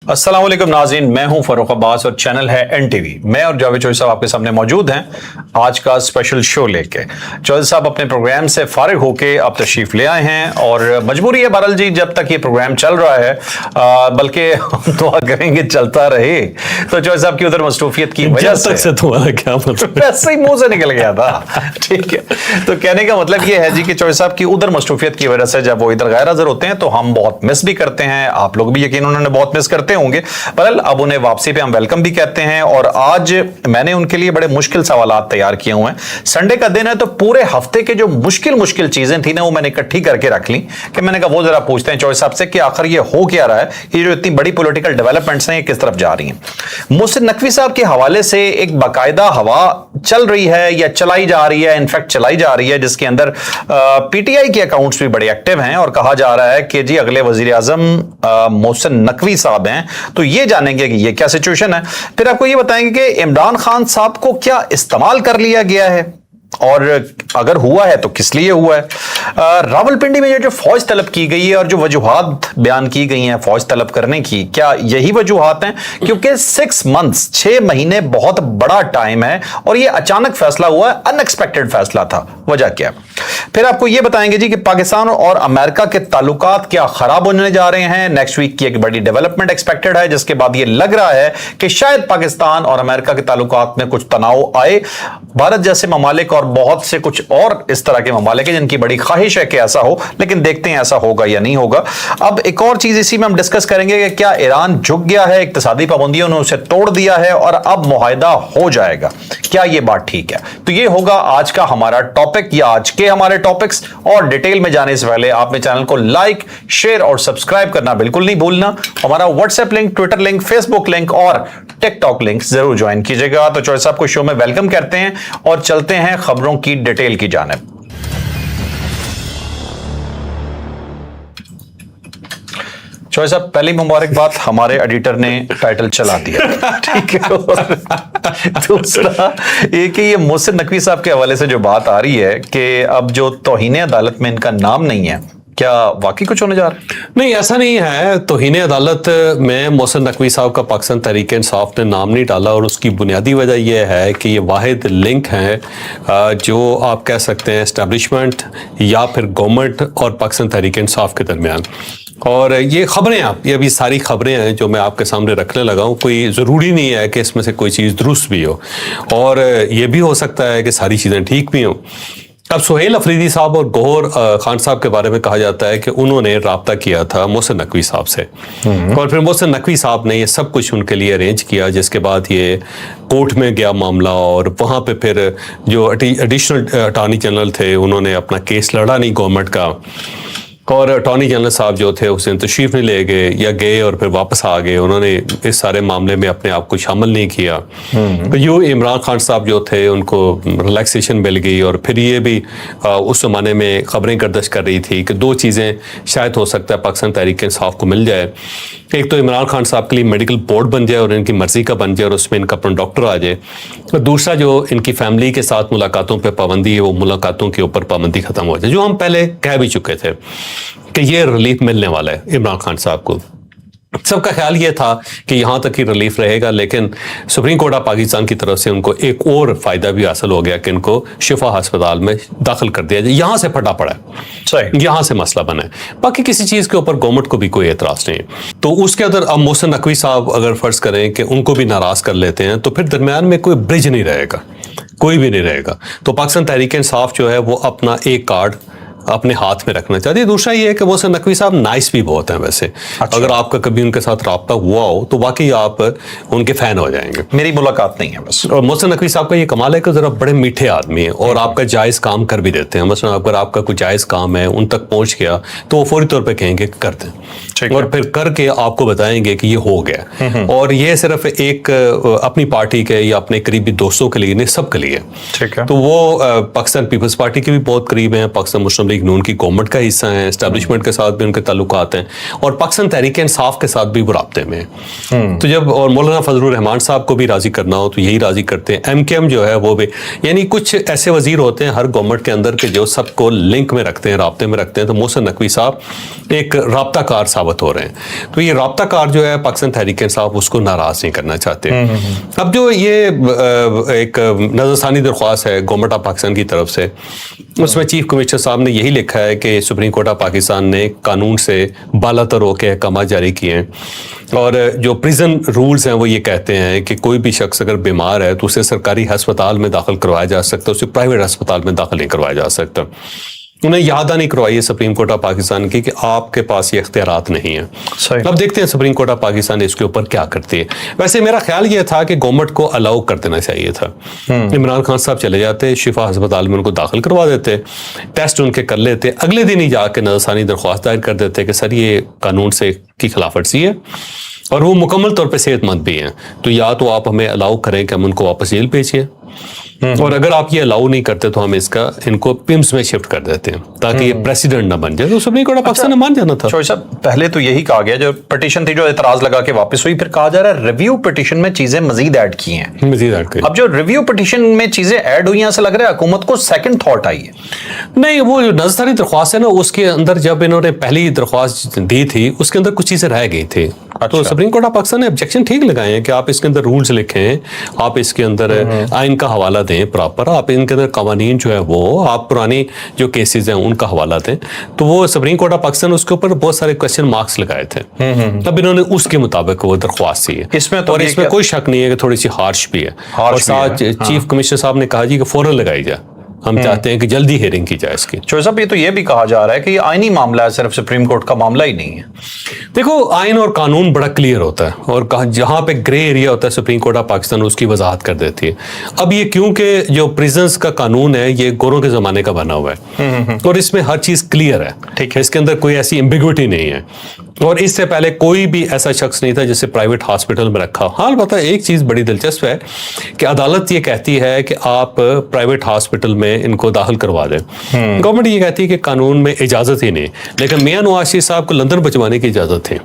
अस्सलाम वालेकुम नाज़रीन, मैं हूं फरूख अब्बास और चैनल है NTV। मैं और जावेद चौधरी साहब आपके सामने मौजूद हैं आज का स्पेशल शो लेके। चौधरी साहब अपने प्रोग्राम से फारिग होके अब तशरीफ ले आए हैं और मजबूरी है बहरहाल जी, जब तक ये प्रोग्राम चल रहा है, बल्कि हम दुआ करेंगे चलता रहे। तो चौधरी साहब की उधर मसरूफियत की वजह से तुम्हारा क्या मतलब? वैसे ही मुंह से निकल गया था। ठीक है, तो कहने का मतलब ये है जी कि चौधरी साहब की उधर मसरूफियत की वजह से जब वो इधर गैर हाजिर होते हैं तो हम बहुत मिस भी करते हैं, आप लोग भी यकीन उन्होंने बहुत मिस करते होंगे। पर अब उन्हें वापसी पे हम वेलकम भी कहते हैं। और आज मैंने उनके लिए बड़े मुश्किल सवालात तैयार किए हुए हैं। संडे का दिन है तो पूरे हफ्ते के जो मुश्किल चीजें थी ना, वो मैंने इकट्ठी करके रख ली कि मैंने कहा वो जरा पूछते हैं चौधरी साहब से कि आखिर ये हो क्या रहा है, ये जो इतनी बड़ी पॉलिटिकल डेवलपमेंट्स हैं ये किस तरफ जा रही हैं। मोहसिन नकवी साहब के हवाले से एक बाकायदा हवा चल रही है या चलाई जा रही है, इनफैक्ट चलाई जा रही है, जिसके अंदर PTI के अकाउंट्स भी बड़े एक्टिव हैं और कहा जा रहा है कि जी अगले वजीर आजम मोहसिन नकवी साहब हैं। तो ये जानेंगे कि ये क्या सिचुएशन है। फिर आपको ये बताएंगे कि इमरान खान साहब को क्या इस्तेमाल कर लिया गया है और अगर हुआ है तो किस लिए हुआ है। रावलपिंडी में जो फौज तलब की गई है और जो वजूहात बयान की गई हैं फौज तलब करने की, क्या यही वजूहात हैं? क्योंकि 6 मंथ्स 6 महीने बहुत बड़ा टाइम है और ये अचानक फैसला हुआ है, अनएक्सपेक्टेड फैसला था। वजह क्या? फिर आपको ये बताएंगे जी कि पाकिस्तान और अमेरिका के ताल्लुकात क्या खराब होने जा रहे हैं। नेक्स्ट वीक की एक बड़ी डेवलपमेंट एक्सपेक्टेड है जिसके बाद ये लग रहा है कि शायद पाकिस्तान और अमेरिका के ताल्लुकात में कुछ तनाव आए। भारत जैसे ममालिक और बहुत से कुछ और इस तरह के ममालिक हैं जिनकी बड़ी ख्वाहिश है कि ऐसा हो, लेकिन देखते हैं ऐसा होगा या नहीं होगा। अब एक और चीज इसी में हम डिस्कस करेंगे कि क्या ईरान झुक गया है, इक्तिसादी पाबंदियों ने उसे तोड़ दिया है और अब मुआहिदा हो जाएगा, क्या ये बात ठीक है? तो ये होगा आज का हमारा टॉपिक या आज के हमारे टॉपिक्स। और डिटेल में जाने से पहले आपने चैनल को लाइक, शेयर और सब्सक्राइब करना बिल्कुल नहीं भूलना। हमारा WhatsApp link, Twitter link, Facebook link और टिकटॉक लिंक जरूर ज्वाइन कीजिएगा। तो चौधरी साहब को शो में वेलकम करते हैं और चलते हैं खबरों की डिटेल की जानिब। चौधरी साहब, पहली मुबारकबाद, हमारे एडिटर ने टाइटल चला दिया। ठीक है। दूसरा ये कि ये मोहसिन नकवी साहब के हवाले से जो बात आ रही है कि अब जो तौहीन अदालत में इनका नाम नहीं है, क्या वाकई कुछ होने जा रहा है? नहीं, ऐसा नहीं है। तौहीन अदालत में मोहसिन नकवी साहब का पाकिस्तान तहरीक इंसाफ ने नाम नहीं डाला और उसकी बुनियादी वजह यह है कि ये वाहिद लिंक है जो आप कह सकते हैं एस्टेब्लिशमेंट या फिर गवर्नमेंट और पाकिस्तान तहरीक इंसाफ के दरमियान। और ये खबरें, आप ये अभी सारी खबरें हैं जो मैं आपके सामने रखने लगा हूँ। कोई ज़रूरी नहीं है कि इसमें से कोई चीज़ दुरुस्त भी हो और ये भी हो सकता है कि सारी चीज़ें ठीक भी हों। अब सुहेल अफरीदी साहब और गौहर खान साहब के बारे में कहा जाता है कि उन्होंने राब्ता किया था मोहसिन नकवी साहब से और फिर मोहसिन नकवी साहब ने ये सब कुछ उनके लिए अरेंज किया, जिसके बाद ये कोर्ट में गया मामला और वहाँ पे फिर जो एडिशनल अटॉर्नी जनरल थे उन्होंने अपना केस लड़ा नहीं गवर्नमेंट का, और अटॉर्नी जनरल साहब जो थे उस दिन तशरीफ नहीं ले गए या गए और फिर वापस आ गए। उन्होंने इस सारे मामले में अपने आप को शामिल नहीं किया। तो यूँ इमरान खान साहब जो थे उनको रिलैक्सेशन मिल गई और फिर ये भी उस ज़माने में ख़बरें गर्दिश कर रही थी कि 2 चीज़ें शायद हो सकता है पाकिस्तान तहरीक इंसाफ को मिल जाए। एक तो इमरान खान साहब के लिए मेडिकल बोर्ड बन जाए और इनकी मर्ज़ी का बन जाए और उसमें इनका अपना डॉक्टर आ जाए। और दूसरा जो इनकी फैमिली के साथ मुलाकातों पर पाबंदी है, वो मुलाकातों के ऊपर पाबंदी ख़त्म हो जाए, जो हम पहले कह भी चुके थे कि ये रिलीफ मिलने वाला है इमरान खान साहब को। सबका ख्याल ये था कि यहाँ तक ही रिलीफ रहेगा, लेकिन सुप्रीम कोर्ट ऑफ पाकिस्तान की तरफ से उनको एक और फ़ायदा भी हासिल हो गया कि इनको शिफा अस्पताल में दाखिल कर दिया जाए। यहाँ से फटा पड़ा है, यहाँ से मसला बना है, बाकी किसी चीज़ के ऊपर गवर्नमेंट को भी कोई एतराज़ नहीं है। तो उसके अंदर अब मोहसिन नकवी साहब अगर फ़र्ज़ करें कि उनको भी नाराज़ कर लेते हैं तो फिर दरमियान में कोई ब्रिज नहीं रहेगा, कोई भी नहीं रहेगा। तो पाकिस्तान तहरीक इंसाफ जो है वो अपना एक कार्ड अपने हाथ में रखना चाहती है। दूसरा ये है कि मोहसिन नकवी साहब नाइस भी बहुत हैं वैसे। अच्छा। अगर आपका कभी उनके साथ राब्ता हुआ हो तो वाकई आप उनके फैन हो जाएंगे। मेरी मुलाकात नहीं है बस। और मोहसिन नकवी साहब का ये कमाल है कि जरा बड़े मीठे आदमी हैं और आपका जायज़ काम कर भी देते हैं। मतलब अगर आपका कोई जायज़ काम है उन तक पहुंच गया तो वो फौरी तौर पर कहेंगे कर दें और फिर करके आपको बताएंगे कि ये हो गया। और ये सिर्फ एक अपनी पार्टी के या अपने करीबी दोस्तों के लिए नहीं, सबके लिए। ठीक है। तो वो पाकिस्तान पीपल्स पार्टी के भी बहुत करीब हैं, पाकिस्तान मुस्लिम लीग लीग नून की गवर्नमेंट का हिस्सा हैं, एस्टैब्लिशमेंट के साथ भी उनके ताल्लुकात हैं, और पाकिस्तान तहरीक इंसाफ के साथ भी वो राब्ते में हैं। तो जब और मौलाना फजलुर रहमान साहब को भी राजी करना हो तो यही राजी करते हैं। MKM जो है वो भी, यानी कुछ ऐसे वजीर होते हैं हर गवर्नमेंट के अंदर के जो सबको लिंक में रखते हैं, राब्ते में रखते हैं। तो मोहसिन नकवी साहब एक राब्ताकार साबित हो रहे हैं। तो ये राब्ताकार जो है पाकिस्तान तहरीक इंसाफ उसको नाराज नहीं करना चाहते। अब जो ये एक नजरसानी दरख्वास्त है गवर्नमेंट ऑफ पाकिस्तान की तरफ से, उसमें चीफ कमिश्नर साहब ने यही लिखा है कि सुप्रीम कोर्ट ऑफ पाकिस्तान ने कानून से बालातर होकर अहकाम जारी किए हैं, और जो प्रिजन रूल्स हैं वो ये कहते हैं कि कोई भी शख्स अगर बीमार है तो उसे सरकारी अस्पताल में दाखिल करवाया जा सकता है, उसे प्राइवेट अस्पताल में दाखिल नहीं करवाया जा सकता। उन्हें याद नहीं करवाई है सुप्रीम कोर्ट ऑफ पाकिस्तान की कि आपके पास ये इख्तियारात नहीं है। अब देखते हैं सुप्रीम कोर्ट ऑफ पाकिस्तान इसके ऊपर क्या करती है। वैसे मेरा ख्याल ये था कि गवर्नमेंट को अलाउ कर देना चाहिए था। इमरान खान साहब चले जाते, शिफा अस्पताल में उनको दाखिल करवा देते, टेस्ट उनके कर लेते, अगले दिन ही जाके नजरसानी दरख्वास्त दायर कर देते कि सर ये कानून से की खिलाफवर्जी है और वो मुकम्मल तौर पर सेहतमंद भी हैं, तो या तो आप हमें अलाउ करें कि हम उनको वापस जेल भेजिए, और अगर आप ये अलाउ नहीं करते तो हम इनको पिम्स में शिफ्ट कर देते हैं ताकि ये प्रेसिडेंट ना बन जाए। तो सुप्रीम कोर्ट ऑफ पाकिस्तान ने मान जाना था। शोएब साहब, पहले तो यही कहा गया, जो पिटीशन थी जो एतराज लगा के वापस हुई, फिर कहा जा रहा है रिव्यू पिटीशन में चीजें मजीद ऐड की हैं। मजीद ऐड की। अब जो रिव्यू पिटीशन में चीजें ऐड हुई, ऐसा लग रहा है हुकूमत को सेकंड थॉट आई है। नहीं, वो जो नजरसानी दरख्वास्त है ना, उसके अंदर जब इन्होंने पहली दरख्वास्त दी थी उसके अंदर कुछ चीजें रह गई थी। तो सुप्रीम कोर्ट ऑफ पाकिस्तान ने ऑब्जेक्शन ठीक लगाए हैं कि आप इसके अंदर रूल्स लिखें, आप इसके अंदर आइन का हवाला दें प्रॉपर, आप इनके अंदर कवानीन जो है वो आप पुरानी जो केसेस हैं उनका हवाला दें। तो वो सुप्रीम कोर्ट ऑफ पाकिस्तान उसके ऊपर बहुत सारे क्वेश्चन मार्क्स लगाए थे। तब इन्होंने उसके मुताबिक वो दरख्वास्त दी है। इसमें तो और इसमें कोई शक नहीं है कि थोड़ी सी हार्श भी है, और साथ चीफ कमिश्नर साहब ने कहा जी कि फौरन लगाई जाए, हम चाहते हैं कि जल्दी हियरिंग की जाए इसकी। शोएब साहब, ये तो ये भी कहा जा रहा है कि ये आईनी मामला है, सिर्फ सुप्रीम कोर्ट का मामला ही नहीं है। देखो, आइन और कानून बड़ा क्लियर होता है, और जहां पे ग्रे एरिया होता है सुप्रीम कोर्ट ऑफ पाकिस्तान उसकी वजाहत कर देती है। अब ये क्योंकि जो प्रिजन्स का कानून है ये गोरों के जमाने का बना हुआ है, और इसमें हर चीज क्लियर है, ठीक है, इसके अंदर कोई ऐसी एम्बिग्विटी नहीं है, और इससे पहले कोई भी ऐसा शख्स नहीं था जिसे प्राइवेट हॉस्पिटल में रखा। हाल बता, एक चीज बड़ी दिलचस्प है कि अदालत ये कहती है कि आप प्राइवेट हॉस्पिटल में इनको दाखिल करवा दें, गवर्नमेंट ये कहती है कि कानून में इजाजत ही नहीं, लेकिन मियां नवाज शरीफ साहब को लंदन भिजवाने की इजाजत थी।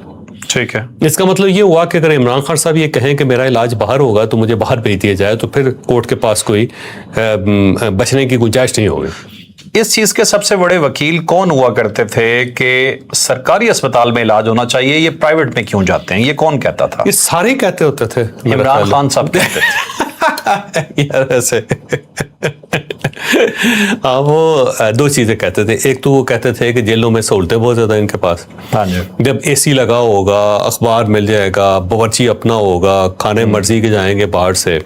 ठीक है, इसका मतलब ये हुआ कि अगर इमरान खान साहब ये कहें कि मेरा इलाज बाहर होगा तो मुझे बाहर भेज दिया जाए, तो फिर कोर्ट के पास कोई बचने की गुंजाइश नहीं होगी। इस चीज के सबसे बड़े वकील कौन हुआ करते थे कि सरकारी अस्पताल में इलाज होना चाहिए, ये प्राइवेट में क्यों जाते हैं, ये कौन कहता था? ये सारे कहते होते थे, इमरान खान साहब कहते थे। यार ऐसे हाँ, वो दो चीजें कहते थे। एक तो वो कहते थे कि जेलों में सहूलतें बहुत ज्यादा इनके पास, जब AC लगा होगा, अखबार मिल जाएगा, बावर्ची अपना होगा, खाने मर्जी के जाएंगे बाहर से,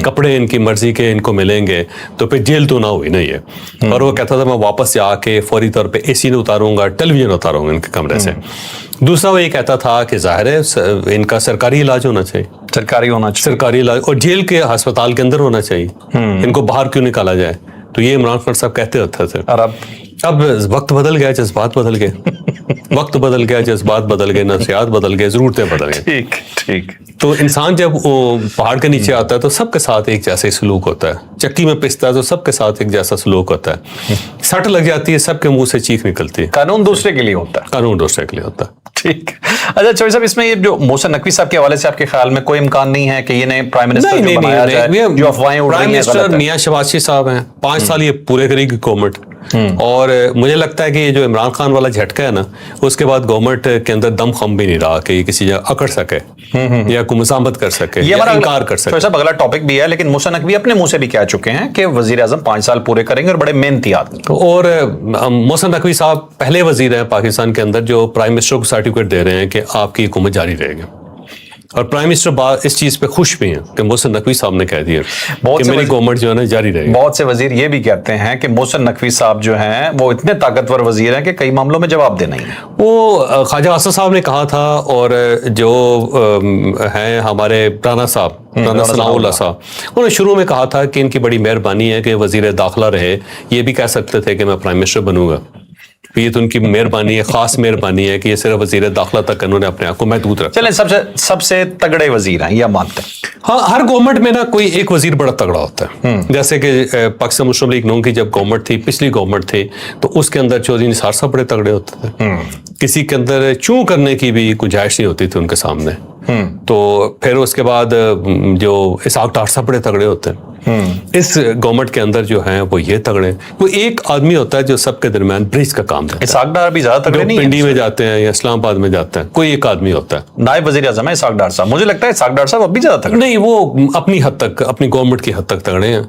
कपड़े इनकी मर्जी के इनको मिलेंगे, तो फिर जेल तो ना हुई ना ये। और वो कहता था मैं वापस जाके फौरी तौर पे AC नहीं उतारूंगा, टेलीविजन उतारूंगा इनके कमरे से। दूसरा वो ये कहता था कि जाहिर है इनका सरकारी इलाज होना चाहिए, सरकारी होना चाहिए, सरकारी इलाज, और जेल के अस्पताल के अंदर होना चाहिए, इनको बाहर क्यों निकाला जाए। तो ये इमरान खान साहब कहते होते थे। और अब वक्त बदल गया, जज्बात बदल गए, वक्त बदल गया, जज्बात बदल गए, नफसियात बदल गए, जरूरतें बदल गई। ठीक ठीक। तो इंसान जब पहाड़ के नीचे आता है तो सबके साथ एक जैसा ही सलूक होता है, चक्की में पिसता है तो सबके साथ एक जैसा सलूक होता है, सट लग जाती है सबके मुंह से चीख निकलती है। कानून दूसरे के लिए होता है, कानून दूसरे के लिए होता है। ठीक। अच्छा शोएब साहब, इसमें ये जो मोहसिन नकवी साहब के हवाले से आपके ख्याल में कोई इम्कान नहीं है कि ये नए प्राइम मिनिस्टर जो बनाया जाए, जो अफवाहें उड़ रही हैं? प्राइम मिनिस्टर मियां शहबाज शरीफ साहब हैं, 5 साल ये पूरे करेगी गवर्नमेंट, और मुझे लगता है कि ये जो इमरान खान वाला झटका है ना, उसके बाद गवर्नमेंट के अंदर दम खम भी नहीं रहा कि ये किसी जगह अकड़ सके या कोई मुसामत कर सके या इनकार कर सके। साहब, अगला टॉपिक भी है, लेकिन मोहसिन नकवी अपने मुंह से भी कह चुके हैं कि वजीर आजम 5 साल पूरे करेंगे और बड़े मेहनती आदमी। और मोहसिन नकवी साहब पहले वजीर हैं पाकिस्तान के अंदर जो प्राइम मिनिस्टर को सर्टिफिकेट दे रहे हैं कि आपकी हुकूमत जारी रहेगी, और प्राइम मिनिस्टर इस चीज पे खुश भी हैं कि मोहसिन नकवी साहब ने कह दिया कि मेरी गवर्नमेंट जो है ना जारी रहेगी। बहुत से वजीर ये भी कहते हैं कि मोहसिन नकवी साहब जो हैं वो इतने ताकतवर वजीर हैं कि कई मामलों में जवाब देना ही है। वो ख्वाजा असद साहब ने कहा था, और जो हैं हमारे राना साहब, राना सनाउल्लाह साहब, उन्होंने शुरू में कहा था कि इनकी बड़ी मेहरबानी है कि वजीर दाखिला रहे, ये भी कह सकते थे कि मैं प्राइम मिनिस्टर बनूंगा, یہ تو ان کی مہربانی ہے, خاص مہربانی ہے کہ یہ صرف وزیر داخلہ تک انہوں نے اپنے آپ کو محدود رکھا. چلیں سب سے تگڑے وزیر ہیں یہ مانتے ہیں. ہاں, ہر گورنمنٹ میں نا کوئی ایک وزیر بڑا تگڑا ہوتا ہے. جیسے کہ پاکستان مسلم لیگ نون کی جب گورنمنٹ تھی, پچھلی گورنمنٹ تھی, تو اس کے اندر چودھری نثار صاحب بڑے تگڑے ہوتے تھے. کسی کے اندر چوں کرنے کی بھی گنجائش نہیں ہوتی تھی ان کے سامنے. تو پھر اس کے بعد جو اسحاق ڈار صاحب بڑے تگڑے ہوتے ہیں. اس گورنمنٹ کے اندر جو ہیں وہ یہ تگڑے, کوئی ایک آدمی ہوتا ہے جو سب کے درمیان برج کا کام کرتا ہے. اسحاق ڈار بھی زیادہ تگڑے نہیں ہیں, پنڈی میں جاتے ہیں یا اسلام آباد میں جاتے ہیں, کوئی ایک آدمی ہوتا ہے. نائب وزیر اعظم ہے اسحاق ڈار صاحب, مجھے لگتا ہے اسحاق ڈار صاحب اب بھی زیادہ تگڑے نہیں, وہ اپنی حد تک, اپنی گورنمنٹ کی حد تک تگڑے ہیں.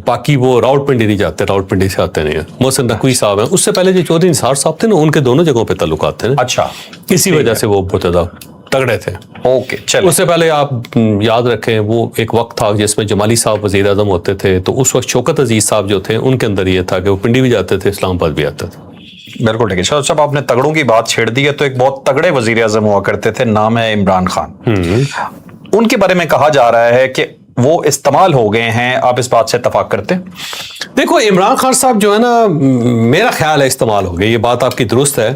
باقی وہ راول پنڈی نہیں جاتے, راول پنڈی سے آتے نہیں ہیں. محسن نقوی صاحب ہیں, اس سے پہلے جو چودھری نثار صاحب تھے نا, ان کے دونوں جگہوں پہ تعلقات تھے. اچھا, اسی وجہ سے وہ بہت زیادہ تگڑے تھے. اوکے, چلیں. اس سے پہلے آپ یاد رکھیں وہ ایک وقت تھا جس میں جمالی صاحب وزیر اعظم ہوتے تھے, تو اس وقت شوکت عزیز صاحب جو تھے ان کے اندر یہ تھا کہ وہ پنڈی بھی جاتے تھے, اسلام آباد بھی آتے تھے. بالکل ٹھیک ہے. شاہد صاحب آپ نے تگڑوں کی بات چھیڑ دی ہے, تو ایک بہت تگڑے وزیر اعظم ہوا کرتے تھے, نام ہے عمران خان. ان کے بارے میں کہا جا رہا ہے کہ وہ استعمال ہو گئے ہیں, آپ اس بات سے اتفاق کرتے ہیں؟ دیکھو, عمران خان صاحب جو ہے نا, میرا خیال ہے استعمال ہو گئے, یہ بات آپ کی درست ہے.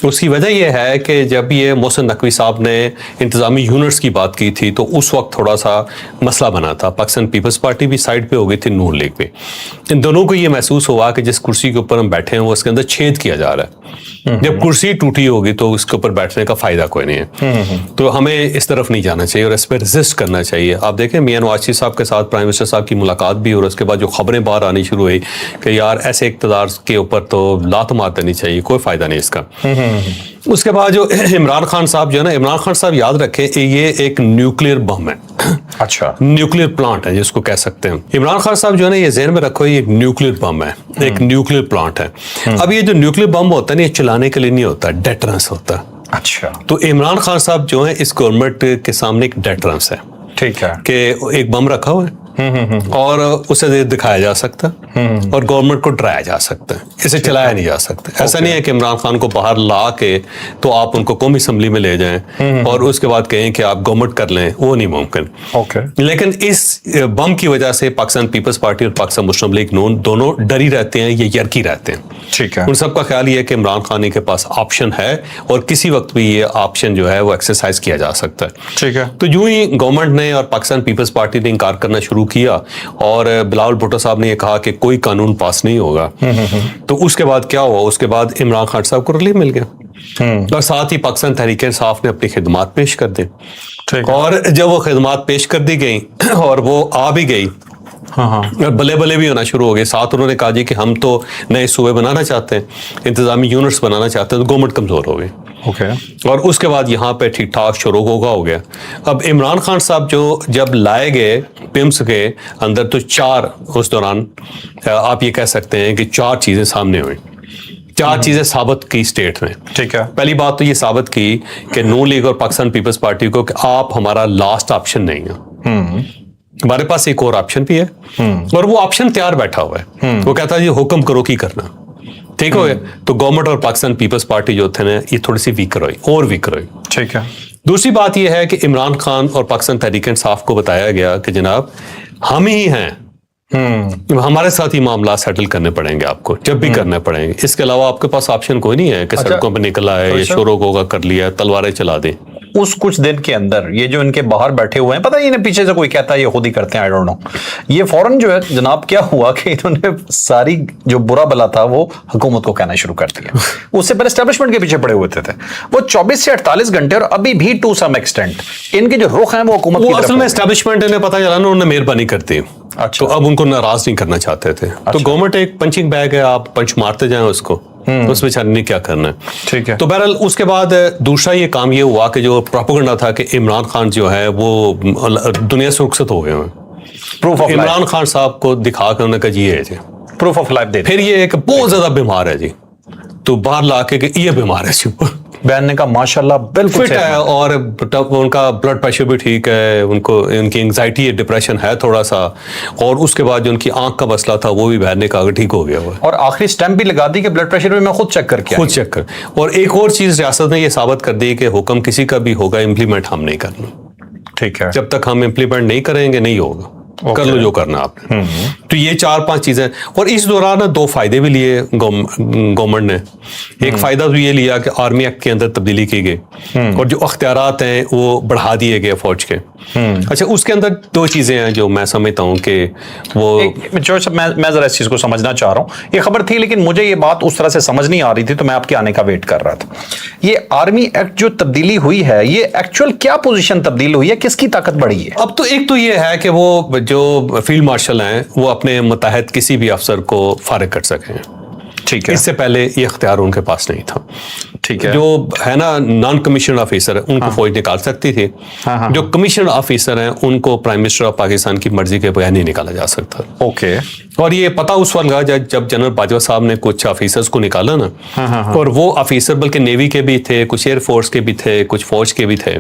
اس کی وجہ یہ ہے کہ جب یہ محسن نقوی صاحب نے انتظامی یونٹس کی بات کی تھی تو اس وقت تھوڑا سا مسئلہ بنا تھا. پاکستان پیپلز پارٹی بھی سائڈ پہ ہو گئی تھی, نون لیگ پہ. ان دونوں کو یہ محسوس ہوا کہ جس کرسی کے اوپر ہم بیٹھے ہیں وہ اس کے اندر چھید کیا جا رہا ہے. جب کرسی ٹوٹی ہوگی تو اس کے اوپر بیٹھنے کا فائدہ کوئی نہیں ہے. تو ہمیں اس طرف نہیں جانا چاہیے اور اس پہ ریزسٹ کرنا چاہیے. آپ دیکھیں میاں نواز شریف صاحب کے ساتھ پرائم منسٹر صاحب کی ملاقات بھی, اور اس کے بعد جو خبریں باہر آنی شروع ہوئی کہ یار ایسے اقتدار کے اوپر تو لات مار دینی چاہیے, کوئی فائدہ نہیں اس کا. اس کے بعد جو عمران خان صاحب جو ہے نا, عمران خان صاحب یاد رکھیں یہ ایک نیوکلیر بم ہے. اچھا, نیوکلیر پلانٹ ہے جس کو کہہ سکتے ہیں. عمران خان صاحب جو ہے نا, یہ ذہن میں رکھو, یہ ایک نیوکلیر بم ہے, ایک نیوکلیر پلانٹ ہے. اب یہ جو نیوکلیر بم ہوتا ہے نا, یہ چلانے کے لیے نہیں ہوتا, ڈیٹرنس ہوتا ہے. اچھا, تو عمران خان صاحب جو ہیں اس گورنمنٹ کے سامنے ایک ڈیٹرنس ہے. ٹھیک ہے, کہ ایک بم رکھا ہوا ہے اور اسے دکھایا جا سکتا ہے اور گورنمنٹ کو ڈرایا جا سکتا ہے, اسے چلایا نہیں جا سکتا. ایسا نہیں ہے کہ عمران خان کو باہر لا کے تو آپ ان کو قومی اسمبلی میں لے جائیں اور اس کے بعد کہیں کہ آپ گورنمنٹ کر لیں, وہ نہیں ممکن. لیکن اس بم کی وجہ سے پاکستان پیپلز پارٹی اور پاکستان مسلم لیگ نون دونوں ڈری رہتے ہیں, یہ یرکی رہتے ہیں. ٹھیک ہے, ان سب کا خیال یہ ہے کہ عمران خان کے پاس آپشن ہے اور کسی وقت بھی یہ آپشن جو ہے وہ ایکسرسائز کیا جا سکتا ہے. ٹھیک ہے, تو یوں ہی گورنمنٹ نے اور پاکستان پیپلز پارٹی نے انکار کرنا شروع کیا اور بلاول بھٹو صاحب نے یہ کہا کہ کوئی قانون پاس نہیں ہوگا. تو اس کے بعد کیا ہوا, اس کے بعد عمران خان صاحب کو ریلیف مل گیا اور ساتھ ہی پاکستان تحریک انصاف نے اپنی خدمات پیش کر دی. اور جب وہ خدمات پیش کر دی گئی اور وہ آ بھی گئی, بلے بلے بھی ہونا شروع ہو گئے. ساتھ انہوں نے کہا جی کہ ہم تو نئے صوبے بنانا چاہتے ہیں, انتظامی یونٹس بنانا چاہتے ہیں, تو گورنمنٹ کمزور ہو گئی. اور اس کے بعد یہاں پہ ٹھیک ٹھاک شروع ہو گیا. اب عمران خان صاحب جو جب لائے گئے پمس کے اندر تو چار, اس دوران آپ یہ کہہ سکتے ہیں کہ چار چیزیں سامنے ہوئی, چار چیزیں ثابت کی اسٹیٹ نے. ٹھیک ہے, پہلی بات تو یہ ثابت کی کہ نون لیگ اور پاکستان پیپلز پارٹی کو کہ آپ ہمارا لاسٹ آپشن نہیں ہے, ہمارے پاس ایک اور آپشن بھی ہے اور وہ آپشن تیار بیٹھا ہوا ہے. وہ کہتا ہے یہ حکم کرو کی کرنا. ٹھیک ہو گیا, تو گورنمنٹ اور پاکستان پیپلز پارٹی جو تھے نا, یہ تھوڑی سی ویکر ہوئی, اور ویکر ہوئی. ٹھیک ہے, دوسری بات یہ ہے کہ عمران خان اور پاکستان تحریک انصاف کو بتایا گیا کہ جناب ہم ہی ہیں, ہمارے ساتھ ہی معاملات سیٹل کرنے پڑیں گے آپ کو, جب بھی کرنے پڑیں گے. اس کے علاوہ آپ کے پاس آپشن کوئی نہیں ہے کہ سڑکوں پہ نکلا ہے یا شور و غوغا کر لیا ہے, تلواریں چلا دیں. اس کچھ دن کے اندر یہ جو ان کے باہر بیٹھے ہوئے ہیں, پتہ نہیں انہیں پیچھے سے کوئی کہتا ہے یہ خود ہی کرتے ہیں, I don't know, یہ فوراً جو ہے جناب کیا ہوا کہ انہوں نے ساری جو برا بلا تھا وہ حکومت کو کہنا شروع کر دیا. اس سے پہلے اسٹیبلشمنٹ کے پیچھے پڑے ہوئے تھے. وہ 24 سے 48 گھنٹے اور ابھی بھی ٹو سم ایکسٹینٹ ان کے جو رخ ہیں وہ حکومت کی طرف. اصل میں اسٹیبلشمنٹ نے پتہ چلا نا, انہوں نے مہربانی کرتی, تو اب ان کو ناراض نہیں کرنا چاہتے تھے. تو گورنمنٹ ایک پنچنگ بیگ ہے, آپ پنچ مارتے جائیں اس کو, اس میں چاہنے کیا کرنا ہے. ٹھیک ہے, تو بہرحال اس کے بعد دوسرا یہ کام یہ ہوا کہ جو پروپیگنڈا تھا کہ عمران خان جو ہے وہ دنیا سے رخصت ہو گئے ہیں, عمران خان صاحب کو دکھا کے انہوں نے کہا جی یہ ہے پروف آف لائف دے. پھر یہ ایک بہت زیادہ بیمار ہے جی, تو باہر لا کے کہ یہ بیمار ہے جی, بیان نے کہا ماشاءاللہ بالکل فٹ ہے اور ان کا بلڈ پریشر بھی ٹھیک ہے, ان کی انگزائٹی ڈپریشن ہے تھوڑا سا, اور اس کے بعد جو ان کی آنکھ کا مسئلہ تھا وہ بھی بیان نے کہا ٹھیک ہو گیا ہوا, اور آخری سٹیمپ بھی لگا دی کہ بلڈ پریشر بھی میں خود چیک کر کے خود چیک کر. اور ایک اور چیز ریاست نے یہ ثابت کر دی کہ حکم کسی کا بھی ہوگا, امپلیمنٹ ہم نہیں کرنا. ٹھیک ہے, جب تک ہم امپلیمنٹ نہیں کریں گے نہیں ہوگا. कर लो जो करना आपने। तो ये 4-5 चीजें, और इस दौरान ना 2 फायदे भी लिए गवर्नमेंट ने। एक फायदा तो ये लिया कि आर्मी एक्ट के अंदर तब्दीली की गई और जो अख्तियारात हैं वो बढ़ा दिए गए फौज के। अच्छा, उसके अंदर 2 चीजें हैं जो मैं समझता हूँ कि वो मैं जरा इस चीज को समझना चाह रहा हूँ। ये खबर थी लेकिन मुझे ये बात उस तरह से समझ नहीं आ रही थी, तो मैं आपके आने का वेट कर रहा था। ये आर्मी एक्ट जो तब्दीली हुई है, ये एक्चुअल क्या पोजीशन तब्दील हुई है, किसकी ताकत बढ़ी है? अब तो एक तो ये है कि वो जो फील्ड मार्शल हैं वो अपने मुतहद किसी भी अफसर को फारिग कर सकें। ठीक है, इससे पहले ये इख्तियार उनके पास नहीं था। ठीक है, जो है ना नॉन कमीशन ऑफिसर है उनको फौज निकाल सकती थी। जो कमीशन ऑफिसर हैं उनको प्राइम मिनिस्टर ऑफ पाकिस्तान की मर्जी के बगैर नहीं निकाला जा सकता। ओके। और ये पता उस वक्त लगा जब जनरल बाजवा साहब ने कुछ ऑफिसर्स को निकाला ना, और वो ऑफिसर बल्कि नेवी के भी थे, कुछ एयरफोर्स के भी थे, कुछ फौज के भी थे,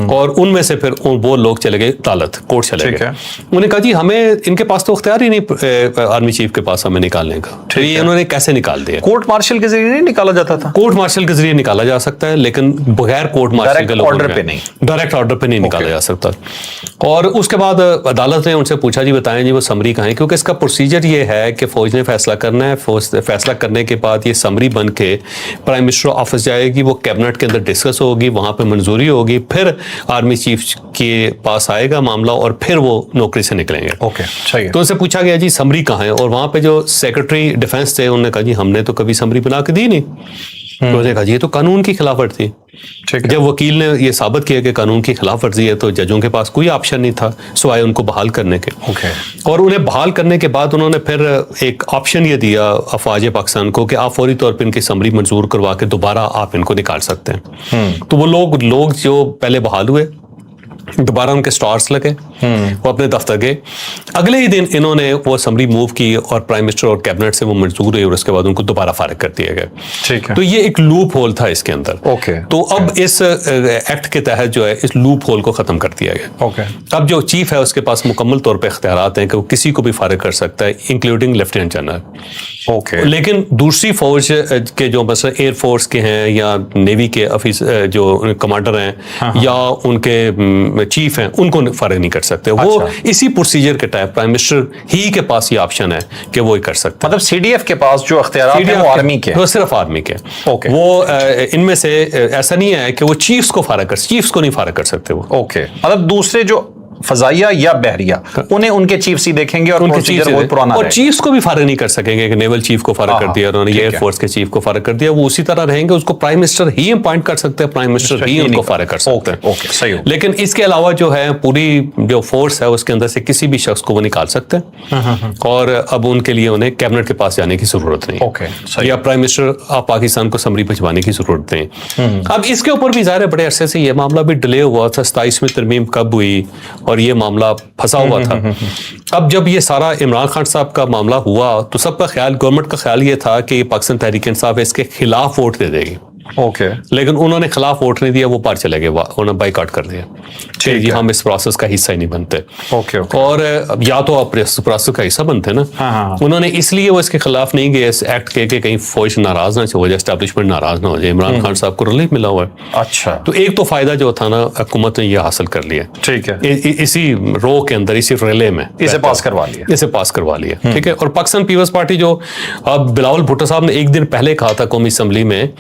और उनमें से फिर वो लोग चले गए अदालत, कोर्ट चले गए। उन्होंने कहा जी हमें इनके पास तो इख्तियार ही नहीं आर्मी चीफ के पास हमें निकालने का। तो ये उन्होंने कैसे निकाल दिया? कोर्ट मार्शल के जरिए नहीं निकाला जाता था? कोर्ट मार्शल के जरिए निकाला जा सकता है, लेकिन बगैर कोर्ट मार्शल के ऑर्डर पे नहीं, डायरेक्ट ऑर्डर पे नहीं निकाला जा सकता। और उसके बाद अदालत ने उनसे पूछा जी बताएं जी वो समरी कहाँ है, क्योंकि इसका प्रोसीजर ये है कि फौज ने फैसला करना है, फौज फैसला करने के बाद ये समरी बन के प्राइम मिनिस्टर ऑफिस जाएगी, वो कैबिनेट के अंदर डिस्कस होगी, वहां पे मंजूरी होगी, फिर आर्मी चीफ के पास आएगा मामला और फिर वो नौकरी से निकलेंगे। ओके, सही है। तो उनसे पूछा गया जी समरी कहाँ है, और वहां पे जो सेक्रेटरी डिफेंस थे उन्होंने कहा जी हमने तो कभी समरी बना के दी नहीं। तो उन्होंने कहा जी ये तो कानून की खिलाफ वर्जी थी। जब वकील ने ये साबित किया कि कानून की खिलाफ वर्जी है तो जजों के पास कोई ऑप्शन नहीं था सिवाय उनको बहाल करने के। और उन्हें बहाल करने के बाद उन्होंने फिर एक ऑप्शन ये दिया अफवाज पाकिस्तान को कि आप फौरी तौर पर इनकी समरी मंजूर करवा के दोबारा आप इनको निकाल सकते हैं। तो वो लोग जो पहले बहाल हुए दोबारा उनके स्टार्स लगे, वो अपने दफ्तर गए। अगले ही दिन इन्होंने वो असम्बली मूव की और प्राइम मिनिस्टर और कैबिनेट से वो मंजूर हुई और उसके बाद उनको दोबारा फारिग कर दिया गया। ठीक है। तो ये एक लूप होल था इसके अंदर। ओके। तो अब इस एक्ट के तहत जो है इस लूप होल को खत्म कर दिया गया। ओके। अब जो चीफ है उसके पास मुकम्मल तौर पर इख्तियारात हैं कि वो किसी को भी फारिग कर सकता है इंक्लूडिंग लेफ्टिनेंट जनरल। ओके। लेकिन दूसरी फौज के जो बस एयरफोर्स के हैं या नेवी के ऑफिस जो कमांडर हैं या उनके चीफ हैं उनको फारिग नहीं कर सकते। वो इसी प्रोसीजर के तहत प्राइम मिनिस्टर ही के पास ये ऑप्शन है कि वो ही कर सकते हैं। मतलब सीडीएफ के पास जो अख्तियारात हैं वो आर्मी के, वो सिर्फ आर्मी के। ओके। वो इनमें से ऐसा नहीं है कि वो चीफ्स को नहीं फारिग कर सकते वो। ओके। मतलब दूसरे जो फजाइया या बहरिया उन्हें उनके चीफ ही देखेंगे और उनके चीफ बहुत पुराना और चीफ्स को भी फारिग नहीं कर सकेंगे कि नेवल चीफ को फारिग कर दिया उन्होंने, एयरफोर्स के चीफ को फारिग कर दिया, वो उसी तरह रहेंगे। उसको प्राइम मिनिस्टर ही अपॉइंट कर सकते हैं, प्राइम मिनिस्टर ही उनको फारिग कर सकते हैं। ओके, सही हो। लेकिन इसके अलावा जो है पूरी जो फोर्स है उसके अंदर से किसी भी शख्स को वो निकाल सकते हैं और अब उनके लिए उन्हें कैबिनेट के पास जाने की जरूरत नहीं। ओके, या प्राइम मिनिस्टर ऑफ पाकिस्तान को समरी भिजवाने की जरूरत नहीं। अब इसके ऊपर भी ज़ाहिर बड़े अरसे से ये मामला भी डिले हुआ था। 27वीं तरमीम कब हुई और ये मामला फंसा हुआ था। अब जब ये सारा इमरान खान साहब का मामला हुआ तो सबका ख्याल, गवर्नमेंट का ख्याल ये था कि पाकिस्तान तहरीक इंसाफ इसके खिलाफ वोट दे देगी। ओके। लेकिन उन्होंने खिलाफ वोट नहीं दिया, वो बाहर चले गए, उन्होंने बाइकआउट कर दिया कि जी हम इस प्रोसेस का हिस्सा ही नहीं बनते। ओके। और या तो आप प्रोसेस का हिस्सा बनते ना। उन्होंने इसलिए वो इसके खिलाफ नहीं गए इस एक्ट के कि कहीं फौज नाराज ना हो जाए, एस्टेब्लिशमेंट नाराज ना हो जाए। इमरान खान साहब को रिलीफ मिला हुआ है। अच्छा। तो एक तो फायदा जो था ना हुकूमत ने ये हासिल कर लिया। ठीक है। इसी रो के अंदर, इसी रेले में इसे पास करवा लिया। ठीक है। और पाकिस्तान पीपल्स पार्टी जो अब बिलावल भुट्टो साहब ने एक दिन पहले कहा था कौमी असम्बली में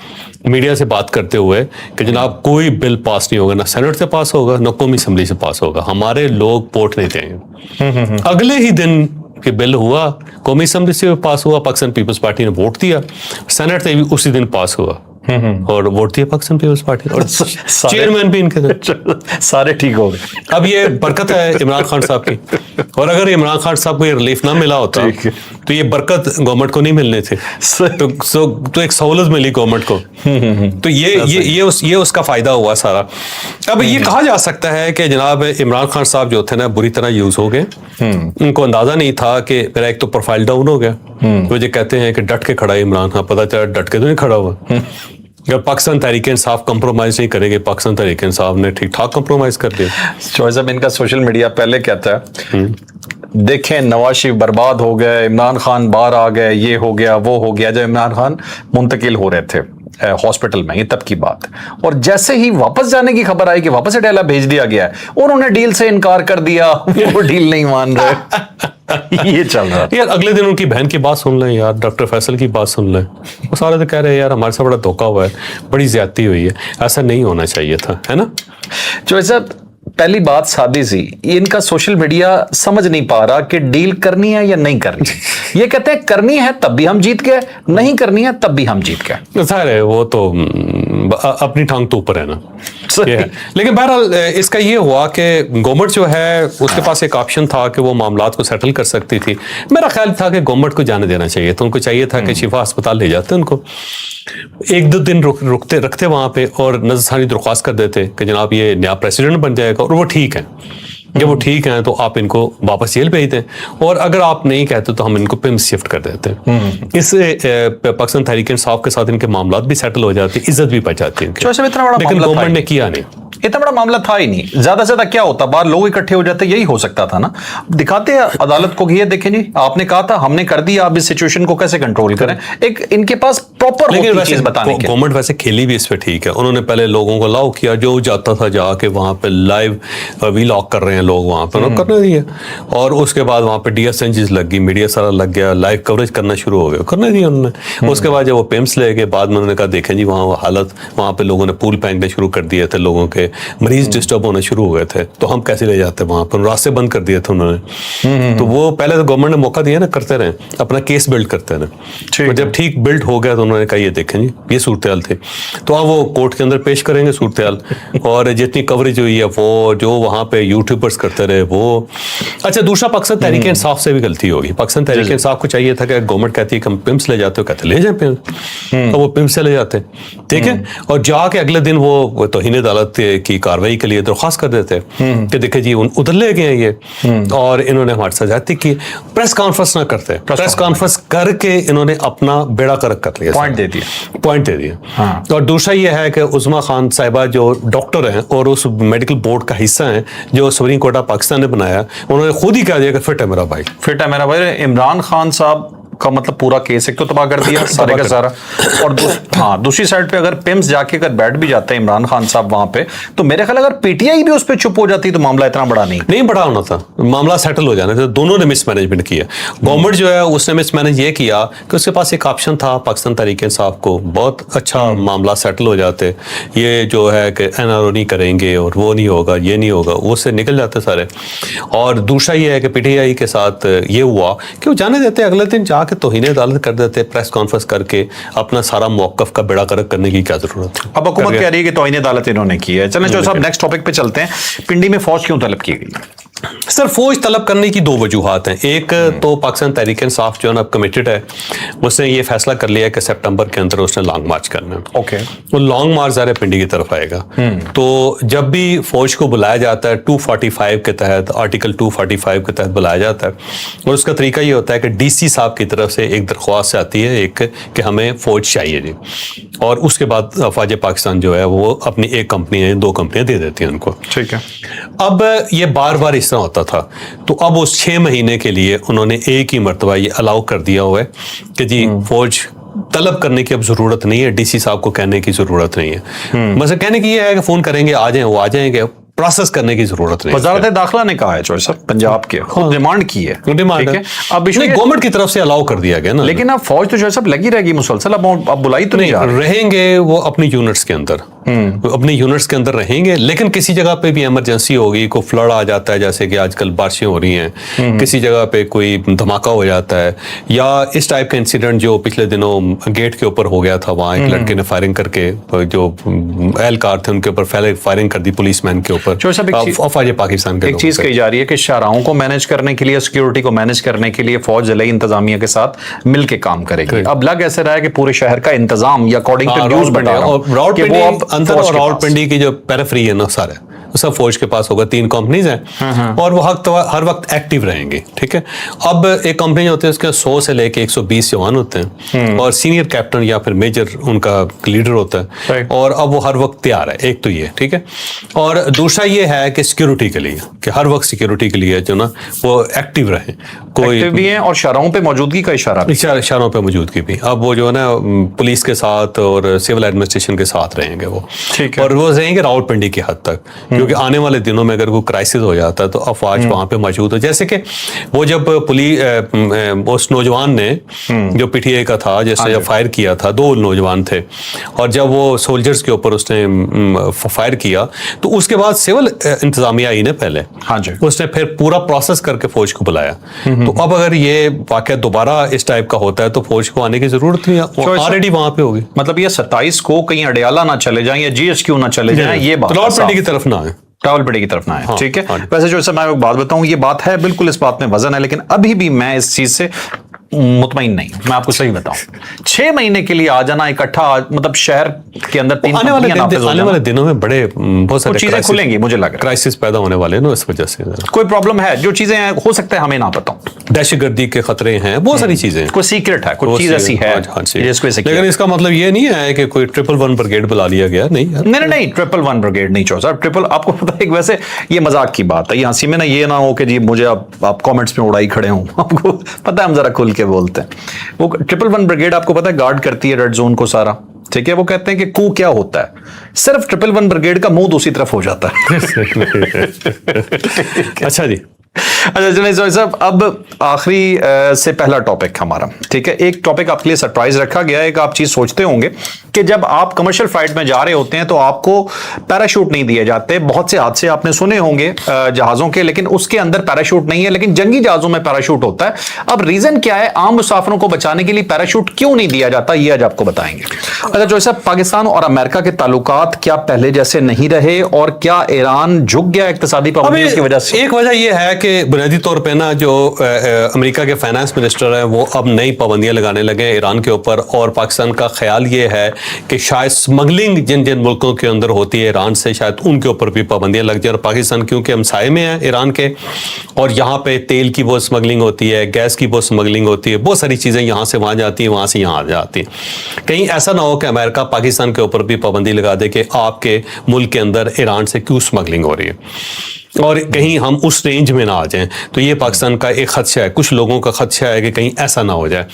मीडिया से बात करते हुए कि जनाब कोई बिल पास नहीं होगा, ना सेनेट से पास होगा ना कौमी असम्बली से पास होगा, हमारे लोग वोट नहीं देंगे। अगले ही दिन कि बिल हुआ, कौमी असम्बली से पास हुआ, पाकिस्तान पीपल्स पार्टी ने वोट दिया, सेनेट से भी उसी दिन पास हुआ और वोट दिया पाकिस्तान पीपल्स पार्टी और चेयरमैन भी इनके सारे ठीक हो गए। अब ये बरकत है इमरान खान साहब की। और अगर इमरान खान साहब को ये रिलीफ ना मिला होता तो ये बरकत गवर्नमेंट को नहीं मिलने थे। तो एक सहूलत मिली गवर्नमेंट को। तो ये उसका फायदा हुआ सारा। अब ये कहा जा सकता है कि जनाब इमरान खान साहब जो थे ना बुरी तरह यूज हो गए। उनको अंदाजा नहीं था कि मेरा एक तो प्रोफाइल डाउन हो गया। तो ये कहते हैं कि डट के खड़ा है इमरान खान, पता चला डट के तो नहीं खड़ा हुआ। अगर पाकिस्तान तहरीक इंसाफ कंप्रोमाइज नहीं करेंगे, पाकिस्तान तहरीक इंसाफ ने ठीक ठाक कंप्रोमाइज कर दिया। चॉइस अब इनका सोशल मीडिया पहले कहता है देखें नवाज शरीफ बर्बाद हो गए, इमरान खान बाहर आ गए, ये हो गया वो हो गया। जब इमरान खान मुंतकिल हो रहे थे हॉस्पिटल में, ये तब की बात है। और जैसे ही वापस जाने की खबर आई कि वापस से डेला भेज दिया गया है, उन्होंने डील से इनकार कर दिया, वो डील नहीं मान रहे। ये चल रहा यार अगले दिन उनकी बहन की बात सुन लें यार, डॉक्टर फैसल की बात सुन लें, वो सारे तो कह रहे हैं यार हमारे साथ बड़ा धोखा हुआ है, बड़ी ज्यादती हुई है, ऐसा नहीं होना चाहिए था, है ना। जो ऐसा पहली बात सादी सी, इनका सोशल मीडिया समझ नहीं पा रहा कि डील करनी है या नहीं करनी। ये कहते हैं करनी है तब भी हम जीत गए, नहीं करनी है तब भी हम जीत गए। सारे वो तो अपनी टांग तो ऊपर है ना, ये है। लेकिन बहरहाल इसका ये हुआ कि गवर्नमेंट जो है उसके पास एक ऑप्शन था कि वो मामलात को सेटल कर सकती थी। मेरा ख्याल था कि गवर्नमेंट को जाने देना चाहिए था, उनको चाहिए था कि शिफा अस्पताल ले जाते उनको, एक दो दिन रुकते रखते वहां पे और नजरसानी दरख्वास्त कर देते कि जनाब ये नया प्रेसिडेंट बन जाएगा और वो ठीक है, जब वो ठीक है तो आप इनको वापस जेल भेज दें, और अगर आप नहीं कहते तो हम इनको पिम्स शिफ्ट कर देते हैं। इससे पाकिस्तान तहरीक इंसाफ के साथ इनके मामलात भी सेटल हो जाते, इज्जत भी बच जाती है। लेकिन गवर्नमेंट ने किया नहीं, इतना बड़ा मामला था ही नहीं। ज्यादा से ज्यादा क्या होता, बाहर लोग इकट्ठे हो जाते, यही हो सकता था ना। दिखाते हैं अदालत को कि ये देखें जी आपने कहा था, हमने कर दिया, आप इस सिचुएशन को कैसे कंट्रोल करें। एक इनके पास प्रॉपर चीज बताने की। गवर्नमेंट वैसे खेली भी इस पे ठीक है, उन्होंने पहले लोगों को अलाउ किया, जो जाता था जाके वहां पे लाइव वीलॉग कर रहे हैं लोग वहां पर, करने दिए, और उसके बाद वहां पे DSNGs लग गई, मीडिया सारा लग गया, लाइव कवरेज करना शुरू हो गया, करने दिया उन्होंने। उसके बाद जब वो पिम्स ले गए, बाद में उन्होंने कहा देखें जी वहाँ हालत, वहाँ पे लोगों ने पूल फेंकने शुरू कर दिए थे, लोगों के मरीज डिस्टर्ब होने शुरू हो गए थे, तो हम कैसे ले जाते वहां पर, रास्ते बंद कर दिए थे उन्होंने। तो वो पहले तो गवर्नमेंट ने मौका दिया ना, करते रहे, अपना केस बिल्ड करते रहे, और जब ठीक बिल्ड हो गया तो उन्होंने कहा ये देखें जी ये सूरत हाल थी, तो अब वो कोर्ट के अंदर पेश करेंगे सूरत हाल, और जितनी कवरेज हुई है वो जो वहां पे यूट्यूबर्स करते रहे वो। अच्छा, दूसरा पाकिस्तान तहरीक इंसाफ से भी गलती होगी। पाकिस्तान तहरीक इंसाफ को चाहिए था कि गवर्नमेंट कहती है कि हम पिम्स ले जाते हो, कहते ले जाए पिम्स, तो वो पिम्स से ले जाते, ठीक है, और जाके अगले दिन वो तौहीन अदालत की कार्रवाई के लिए दरख्वास्त कर देते कि देखिए जी उधर ले गए ये, और इन्होंने हमारे साथ ज्यादती की। प्रेस कॉन्फ्रेंस ना करते, प्रेस कॉन्फ्रेंस करके इन्होंने अपना बेड़ा गर्क कर लिया, पॉइंट दे दिया। और दूसरा ये है कि उस्मा खान साहिबा जो डॉक्टर हैं और उस मेडिकल बोर्ड का हिस्सा हैं जो सुप्रीम कोर्ट ऑफ पाकिस्तान ने बनाया, उन्होंने खुद ही कह दिया कि फिट है मेरा भाई, फिट है मेरा भाई। इमरान खान साहब का मतलब पूरा केस एक तो तबाह कर दिया सारे का सारा, और हाँ दूसरी साइड पे अगर पिम्स जाके अगर बैठ भी जाते हैं इमरान खान साहब वहां पे, तो मेरे ख्याल अगर PTI भी उस पर चुप हो जाती तो मामला इतना बड़ा नहीं बड़ा होना था, मामला सेटल हो जाना था। दोनों ने मिसमैनेजमेंट किया। गवर्नमेंट जो है उसने मिसमैनेज ये किया कि उसके पास एक ऑप्शन था पाकिस्तान तहरीक इंसाफ को, बहुत अच्छा मामला सेटल हो जाते, ये जो है कि NRO नहीं करेंगे और वो नहीं होगा, ये नहीं होगा, वो से निकल जाते सारे। और दूसरा ये है कि PTI के साथ ये हुआ कि वो जाने देते, अगले दिन जाके तौहीन अदालत कर देते, प्रेस कॉन्फ्रेंस करके अपना सारा मौकफ का बेड़ा गर्क करने की क्या जरूरत है। अब हुकूमत कह रही है कि तौहीन अदालत इन्होंने की है। चलें जो साहब नेक्स्ट टॉपिक पे चलते हैं। पिंडी में फौज क्यों तलब की गई? सर फौज तलब करने की दो वजूहात हैं। एक तो पाकिस्तान तहरीक इंसाफ जो है ना कमिटेड है, उसने ये फैसला कर लिया कि सितंबर के अंदर उसने लॉन्ग मार्च करना है। ओके, वो लॉन्ग मार्च ज़रा पिंडी की तरफ आएगा। तो जब भी फौज को बुलाया जाता है 245 के तहत, आर्टिकल 245 के तहत बुलाया जाता है, और उसका तरीका ये होता है कि DC साहब की तरफ से एक दरख्वास्त आती है एक कि हमें फौज चाहिए जी, और उसके बाद अफवाज पाकिस्तान जो है वो अपनी एक कंपनी है, दो कंपनियां दे देती हैं उनको। ठीक है। अब ये बार बार इस तरह होता था, तो अब उस 6 महीने के लिए उन्होंने एक ही मरतबा ये अलाउ कर दिया हुआ है कि जी फौज तलब करने की अब जरूरत नहीं है, DC साहब को कहने की जरूरत नहीं है। मतलब कहने की ये है कि फोन करेंगे आ जाएं, वो आ जाएंगे, प्रोसेस करने की जरूरत नहीं। वजारत दाखिला ने कहा है चौधरी साहब, पंजाब के खुद डिमांड की है, डिमांड है, अब गवर्नमेंट की तरफ से अलाउ कर दिया गया ना। लेकिन अब फौज तो चौधरी साहब लगी रहेगी मुसलसल, अब बुलाई तो नहीं जा रही। रहेंगे वो अपनी यूनिट्स के अंदर, अपनी यूनिट्स के अंदर रहेंगे, लेकिन किसी जगह पे भी इमरजेंसी होगी, कोई फ्लड आ जाता है जैसे कि आजकल बारिशें हो रही हैं, किसी जगह पे कोई धमाका हो जाता है, या इस टाइप का इंसिडेंट जो पिछले दिनों गेट के ऊपर हो गया था, वहाँ एक लड़के ने फायरिंग करके जो एहलकार थे उनके ऊपर फायरिंग कर दी पुलिसमैन के ऊपर। अफवाज पाकिस्तान के एक चीज कही जा रही है कि शाहराहों को मैनेज करने के लिए, सिक्योरिटी को मैनेज करने के लिए फौज ज़िले इंतजामिया के साथ मिलके काम करेगी। अब लग ऐसे रहा है कि पूरे शहर का इंतजाम या अकॉर्डिंग टू न्यूज़ बता रहा हूं कि वो अब अंदर और रावलपिंडी की जो पेरिफेरी है ना सारे सब फौज के पास होगा, 3 कंपनीज हैं और वो हर वक्त एक्टिव रहेंगे, ठीक है। अब एक कंपनी होती है उसके 100 से लेके 120 जवान होते हैं और सीनियर कैप्टन या फिर मेजर उनका लीडर होता है, और अब वो हर वक्त तैयार है, एक तो ये, ठीक है। और दूसरा ये है कि सिक्योरिटी के लिए, कि हर वक्त सिक्योरिटी के लिए जो ना वो एक्टिव रहे, कोई एक्टिव भी हैं और शहरों पे मौजूदगी का इशारा भी। शहरों पे मौजूदगी भी। अब वो जो है ना पुलिस के साथ और सिविल एडमिनिस्ट्रेशन के साथ रहेंगे वो, ठीक है। और वो रहेंगे रावलपिंडी की हद तक, क्योंकि आने वाले दिनों में अगर कोई क्राइसिस हो जाता है तो अफवाज वहां पे मौजूद हो। जैसे कि वो जब पुलिस उस नौजवान ने जो पीटीआई का था, जिसने जब फायर किया था, 2 नौजवान थे, और जब वो सोल्जर्स के ऊपर उसने फायर किया तो उसके बाद सिविल इंतजामिया आई ने पहले, हाँ जी, उसने फिर पूरा प्रोसेस करके फौज को बुलाया। तो अब अगर ये वाकया दोबारा इस टाइप का होता है तो फौज को आने की जरूरत नहीं, ऑलरेडी वहां पे होगी। मतलब ये 27 को कहीं अडियाला ना चले जाएं या जीएसक्यू ना चले जाएं, ये बात रावलपिंडी की तरफ ना है, रावलपिंडी की तरफ ना है, हाँ, ठीक है। हाँ। वैसे जो मैं एक बात बताऊं, ये बात है बिल्कुल, इस बात में वजन है, लेकिन अभी भी मैं इस चीज से मुतमईन नहीं, मैं आपको सही बताऊं। 6 महीने के लिए आ जाना इकट्ठा, मतलब शहर के अंदर 3 आने वाले दिनों में बड़े बहुत सारी चीजें खुलेंगी, मुझे लग रहा है क्राइसिस पैदा होने वाले हैं इस वजह से। कोई प्रॉब्लम है, जो चीजें हो सकता है हमें ना पता, दहशतगर्दी के खतरे हैं, बहुत सारी चीजें, कोई सीक्रेट है, कोई चीज ऐसी है जिसको, लेकिन इसका मतलब ये नहीं है कि कोई 111 ब्रिगेड बुला लिया गया, नहीं नहीं 111 ब्रिगेड नहीं चो सर, ट्रिपल, आपको पता है वैसे ये मजाक की बात है, ये हंसी में ना ये ना हो कि जी मुझे आप कमेंट्स में उड़ाई खड़े हूं, आपको पता है हम जरा खुल के बोलते हैं। वो 111 ब्रिगेड आपको पता है गार्ड करती है रेड जोन को सारा, ठीक है। वो कहते हैं कि कू क्या होता है, सिर्फ 111 ब्रिगेड का मुंह दूसरी तरफ हो जाता है। अच्छा जी, अच्छा चलिए साहब, अब आखिरी से पहला टॉपिक हमारा, ठीक है। एक टॉपिक आपके लिए सरप्राइज रखा गया है। एक आप चीज सोचते होंगे कि जब आप कमर्शियल फ्लाइट में जा रहे होते हैं तो आपको पैराशूट नहीं दिए जाते। बहुत से हादसे आपने सुने होंगे जहाजों के, लेकिन उसके अंदर पैराशूट नहीं है, लेकिन जंगी जहाजों में पैराशूट होता है। अब रीजन क्या है, आम मुसाफिरों को बचाने के लिए पैराशूट क्यों नहीं दिया जाता, ये आज आपको बताएंगे। अच्छा जो साहब, पाकिस्तान और अमेरिका के ताल्लुकात क्या पहले जैसे नहीं रहे, और क्या ईरान झुक गया इक्तिसादी पाबंदियों की वजह से? एक वजह यह है कि बुनियादी तौर पे ना जो अमेरिका के फाइनेंस मिनिस्टर हैं वो अब नई पाबंदियां लगाने लगे हैं ईरान के ऊपर, और पाकिस्तान का ख्याल ये है कि शायद स्मगलिंग जिन जिन मुल्कों के अंदर होती है ईरान से, शायद उनके ऊपर भी पाबंदियां लग जाए। और पाकिस्तान क्योंकि हमसाये में है ईरान के, और यहाँ पे तेल की बहुत स्मगलिंग होती है, गैस की बहुत स्मगलिंग होती है, बहुत सारी चीज़ें यहाँ से वहाँ जाती हैं, वहाँ से यहाँ आ जाती हैं। कहीं ऐसा ना हो कि अमेरिका पाकिस्तान के ऊपर भी पाबंदी लगा दे कि आपके मुल्क के अंदर ईरान से क्यों स्मगलिंग हो रही है, और कहीं हम उस रेंज में ना आ जाएं। तो ये पाकिस्तान का एक खदशा है, कुछ लोगों का खदशा है कि कहीं ऐसा ना हो जाए।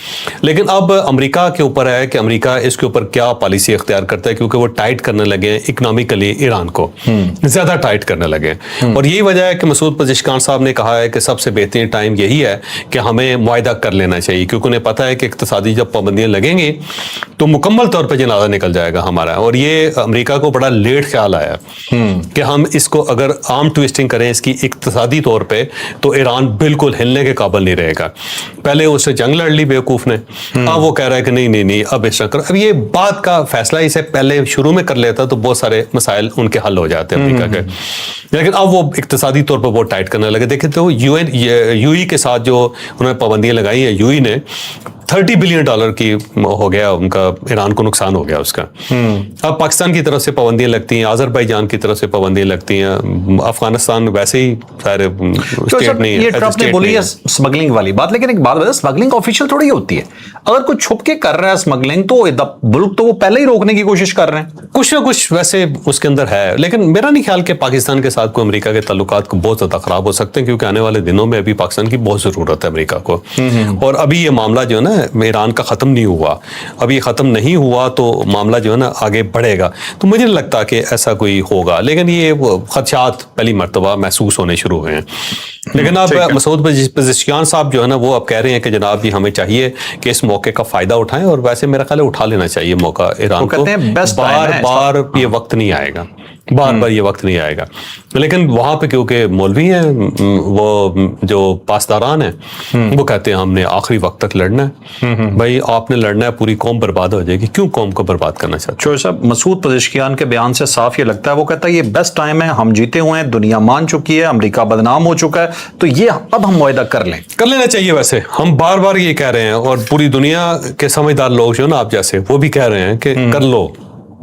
लेकिन अब अमेरिका के ऊपर है कि अमेरिका इसके ऊपर क्या पॉलिसी इख्तियार करता है, क्योंकि वो टाइट करने लगे हैं इकोनॉमिकली, ईरान को ज़्यादा टाइट करने लगे। और यही वजह है कि मसूद पज़ेश्कियान साहब ने कहा है कि सबसे बेहतरीन टाइम यही है कि हमें मुआहदा कर लेना चाहिए, क्योंकि उन्हें पता है कि इक़्तिसादी जब पाबंदियाँ लगेंगी तो मुकम्मल तौर पर जनाजा निकल जाएगा हमारा। और ये अमेरिका को बड़ा लेट ख्याल आया कि हम इसको अगर आर्म ट्विस्टिंग करें इसकी इक्तिसादी तौर पे, तो ईरान बिल्कुल हिलने के काबिल नहीं रहेगा। पहले उससे जंग लड़ ली बेवकूफ ने, अब वो कह रहा है कि नहीं अब इस तरह। अब ये बात का फैसला इसे पहले शुरू में कर लेता तो बहुत सारे मसाइल उनके हल हो जाते हैं अमेरिका के, लेकिन अब वो इक्तिसादी तौर पर बहुत टाइट करने लगे। देखें तो यूएई के साथ जो उन्होंने पाबंदियां लगाई है, यूएई ने $30 बिलियन की हो गया उनका, ईरान को नुकसान हो गया उसका। अब पाकिस्तान की तरफ से पाबंदियां लगती हैं, अजरबैजान की तरफ से पाबंदियां लगती हैं, अफगानिस्तान वैसे ही सारे स्टेट नहीं है। ये ट्रम्प ने बोली है स्मगलिंग वाली बात, लेकिन एक बात बता, स्मगलिंग ऑफिशियल थोड़ी होती है। अगर कोई छुप के कर रहा है स्मगलिंग तो मुल्क तो वो पहले ही रोकने की कोशिश कर रहे हैं, कुछ ना कुछ वैसे उसके अंदर है। लेकिन मेरा नहीं ख्याल कि पाकिस्तान के साथ को अमेरिका के ताल्लुकात को बहुत ज्यादा खराब हो सकते हैं, क्योंकि आने वाले दिनों में अभी पाकिस्तान की बहुत जरूरत है अमेरिका को। और अभी ये मामला जो है ना ईरान का खत्म नहीं हुआ, अभी खत्म नहीं हुआ तो मामला जो है ना आगे बढ़ेगा। तो मुझे नहीं लगता कि ऐसा कोई होगा, लेकिन ये खदशात पहली मर्तबा महसूस होने शुरू हुए हैं। लेकिन अब मसूद पज़ेश्कियान साहब जो है ना वो अब कह रहे हैं कि जनाब जी हमें चाहिए कि इस मौके का फायदा उठाएं, और वैसे मेरा ख्याल है उठा लेना चाहिए मौका ईरान को। बार बार ये वक्त नहीं आएगा, बार बार ये वक्त नहीं आएगा। लेकिन वहां पे क्योंकि मौलवी हैं, वो जो पासदारान हैं, वो कहते हैं हमने आखिरी वक्त तक लड़ना है। भाई आपने लड़ना है, पूरी कौम बर्बाद हो जाएगी, क्यों कौम को बर्बाद करना चाहते हैं? साहब मसूद पज़ेश्कियान के बयान से साफ ये लगता है, वो कहता है ये बेस्ट टाइम है, हम जीते हुए हैं, दुनिया मान चुकी है, अमेरिका बदनाम हो चुका है, तो ये अब हम मुआहदा कर लेना चाहिए। वैसे हम बार बार ये कह रहे हैं, और पूरी दुनिया के समझदार लोग जो ना आप जैसे वो भी कह रहे हैं कि कर लो,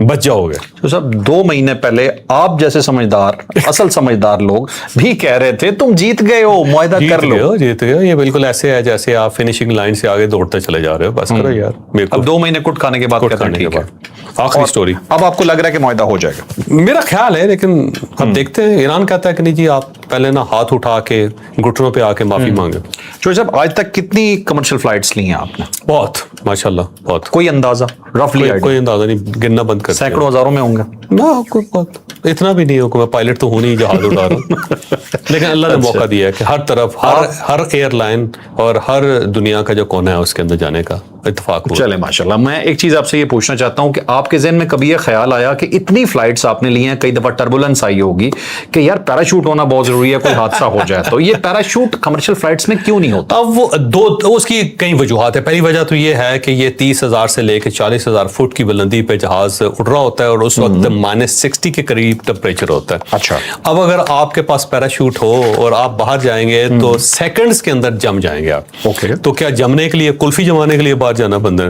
बच जाओगे। तो साहब 2 महीने पहले आप जैसे समझदार, असल समझदार लोग भी कह रहे थे तुम जीत गए हो, मुआहदा कर लो। जीत गए हो। ये बिल्कुल ऐसे है जैसे आप फिनिशिंग लाइन से आगे दौड़ते चले जा रहे हो। बस करो यार, अब 2 महीने कुट खाने के बाद कहते हैं ठीक है, आखिरी स्टोरी। अब आपको लग रहा है कि मुआहदा हो जाएगा? मेरा ख्याल है, लेकिन अब देखते हैं। ईरान कहता है कि नहीं जी, आप पहले ना हाथ उठा के घुटनों पे आके माफी मांगे। जो साहब आज तक कितनी कमर्शियल फ्लाइट्स ली हैं आपने? बहुत, माशाल्लाह बहुत। कोई अंदाजा, रफली कोई अंदाजा नहीं, गिनना बंद कर। सैकड़ों हजारों में होंगे ना, बहुत इतना भी नहीं होगा। मैं पायलट तो हूं नहीं, जहाज उड़ा रहा हूं। लेकिन अल्लाह ने मौका दिया है कि हर तरफ, हर एयरलाइन और हर दुनिया का जो कोना है उसके अंदर जाने का इत्तेफाक हुआ। चले माशाल्लाह। मैं एक चीज आपसे ये पूछना चाहता हूं कि आपके ज़हन में कभी ये ख्याल आया कि इतनी फ्लाइट्स आपने ली हैं, कई दफा टर्बुलेंस आई होगी कि यार पैराशूट होना बहुत जरूरी है, कोई हादसा हो जाए तो ये पैराशूट कमर्शियल फ्लाइट्स में क्यों नहीं होता? अब वो उसकी कई वजूहत है। पहली वजह तो ये है कि ये 30,000 से लेकर 40,000 फुट की बुलंदी पे जहाज उड़ रहा होता है और उस वक्त -60 के करीब टेम्परेचर होता है। अच्छा। अब अगर आपके पास पैराशूट हो और आप बाहर जाएंगे तो सेकंड्स के अंदर जम जाएंगे आप। ओके। तो क्या जमने के लिए, कुल्फी जमाने के लिए बाहर जाना बंद है?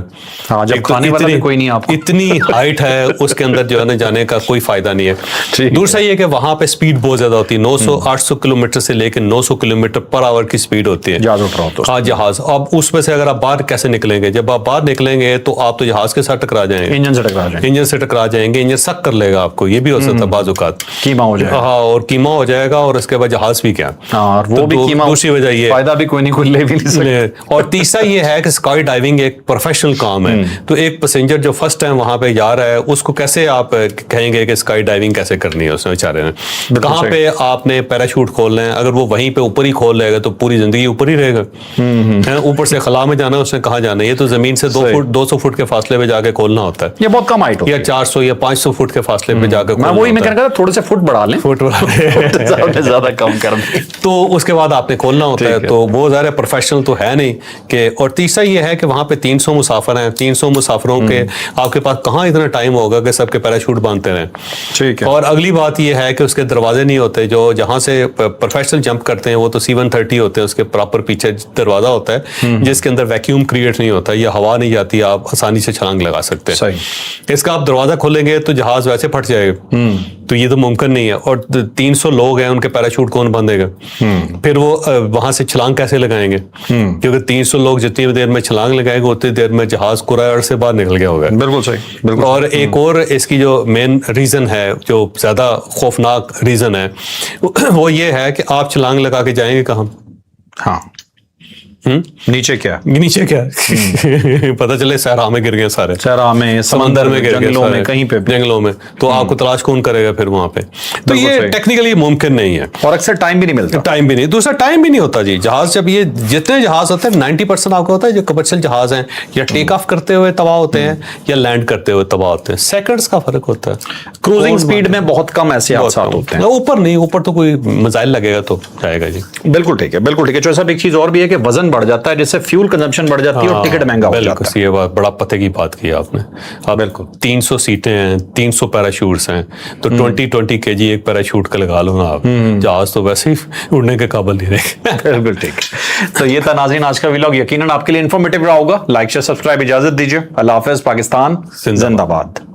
हाँ, जब खाने वाला भी कोई नहीं आपको। इतनी हाइट है उसके अंदर जो है जाने का कोई फायदा नहीं है। दूसरा ये कि वहां पे स्पीड बहुत ज्यादा होती है। 900-800 किलोमीटर से लेकर 900 किलोमीटर पर आवर की स्पीड होती है जहाज उठ रहा होता है। हाँ, जहाज। अब उसमें से अगर आप बाहर कैसे निकलेंगे? जब आप बाहर निकलेंगे तो आप तो जहाज के साथ टकरा जाएंगे, इंजन से टकरा जाएंगे। इंजन से टकरा जाएंगे, इंजन सक कर लेगा आपको। ये भी हो सकता है बाज़ औक़ात, कीमा हो जाएगा। हाँ, और कीमा हो जाएगा और उसके बाद जहाज भी क्या। हाँ, और वो भी कीमा। दूसरी वजह ये, फायदा भी कोई नहीं, कोई ले भी नहीं सकता। और तीसरा ये है कि स्काई डाइविंग एक प्रोफेशनल काम है। तो एक पैसेंजर जो फर्स्ट टाइम वहां पे जा रहा है उसको कैसे आप कहेंगे कि स्काई डाइविंग कैसे करनी है उसने बेचारे ने? कहाँ पे आपने पैराशूट खोलना है? अगर वो वहीं पे ऊपर ही खोल लेगा तो पूरी जिंदगी ऊपर ही रहेगा। ऊपर से खला में जाना है, उसने कहाँ जाना है? ये तो जमीन से 200 फुट के फासले पे जाके खोलना होता है। ये बहुत कम हाइट होती है, या 400 या 500 फुट के फासले पे जाकर। मैं वही मैं कह रहा था थोड़े से फुट बढ़ा लें, फुट ज्यादा कम कर दें तो उसके बाद आपने खोलना होता है। तो वो ज़्यादा प्रोफेशनल तो है नहीं कि। और तीसरा ये है कि वहाँ पे 300 मुसाफिर हैं। 300 मुसाफिरों के आपके पास कहाँ इतना टाइम होगा कि सबके पैराशूट बांधते रहें? ठीक है। और अगली बात ये है कि उसके दरवाजे नहीं होते। जो जहाँ से प्रोफेशनल जंप करते हैं वो तो C-130 होते हैं, उसके प्रॉपर पीछे दरवाजा होता है जिसके अंदर वैक्यूम क्रिएट नहीं होता, या हवा नहीं जाती, आप आसानी से छलांग लगा सकते हैं। सही। इसका आप दरवाजा खोलेंगे तो जहाज वैसे फट जाएगा, तो ये तो मुमकिन नहीं है। और 300 लोग हैं, उनके पैराशूट कौन बांधेगा? फिर वो वहां से छलांग कैसे लगाएंगे? क्योंकि 300 लोग जितनी देर में छलांग लगाएंगे उतनी देर में जहाज कुरार से बाहर निकल गया होगा। बिल्कुल सही, बिल्कुल। और एक और इसकी जो मेन रीजन है, जो ज्यादा खौफनाक रीजन है, वो ये है कि आप छलांग लगा के जाएंगे कहाँ? हाँ, नीचे क्या? नीचे क्या? पता चले सहरा में गिर गए सारे, सहरा में, समंदर में, जंगलों में, कहीं पे जंगलों में, तो आपको तलाश कौन करेगा फिर वहां पे? तो ये टेक्निकली मुमकिन नहीं है और अक्सर टाइम भी नहीं मिलता। टाइम भी नहीं, दूसरा टाइम भी नहीं होता जी। जहाज जब ये जितने जहाज होते हैं 90% आपको होता है जो कमर्शियल जहाज हैं, या टेक ऑफ करते हुए तबाह होते हैं या लैंड करते हुए तबाह होते हैं। सेकंड्स का फर्क होता है। क्रूजिंग स्पीड में बहुत कम ऐसे हादसे होते हैं। ऊपर नहीं, ऊपर तो कोई मिसाइल लगेगा तो जाएगा जी। बिल्कुल ठीक है, बिल्कुल ठीक है। साहब एक चीज और भी है कि वजन बढ़ जाता है, जिससे फ्यूल कंजम्पशन बढ़ जाती है और टिकट महंगा हो जाता है। ये बात बड़ा पते की बात की आपने। अब बिल्कुल 300 सीटें हैं, 300 पैराशूट्स हैं, तो 20 kg एक पैराशूट का लगा लो ना आप, जहाज तो वैसे ही उड़ने के काबिल नहीं रहेगा। बिल्कुल ठीक। तो ये था नाज़रीन आज का व्लॉग, यकीनन आपके लिए इंफॉर्मेटिव रहा होगा। लाइक शेयर सब्सक्राइब इजाजत दीजिए। अल्लाह हाफिज। पाकिस्तान जिंदाबाद।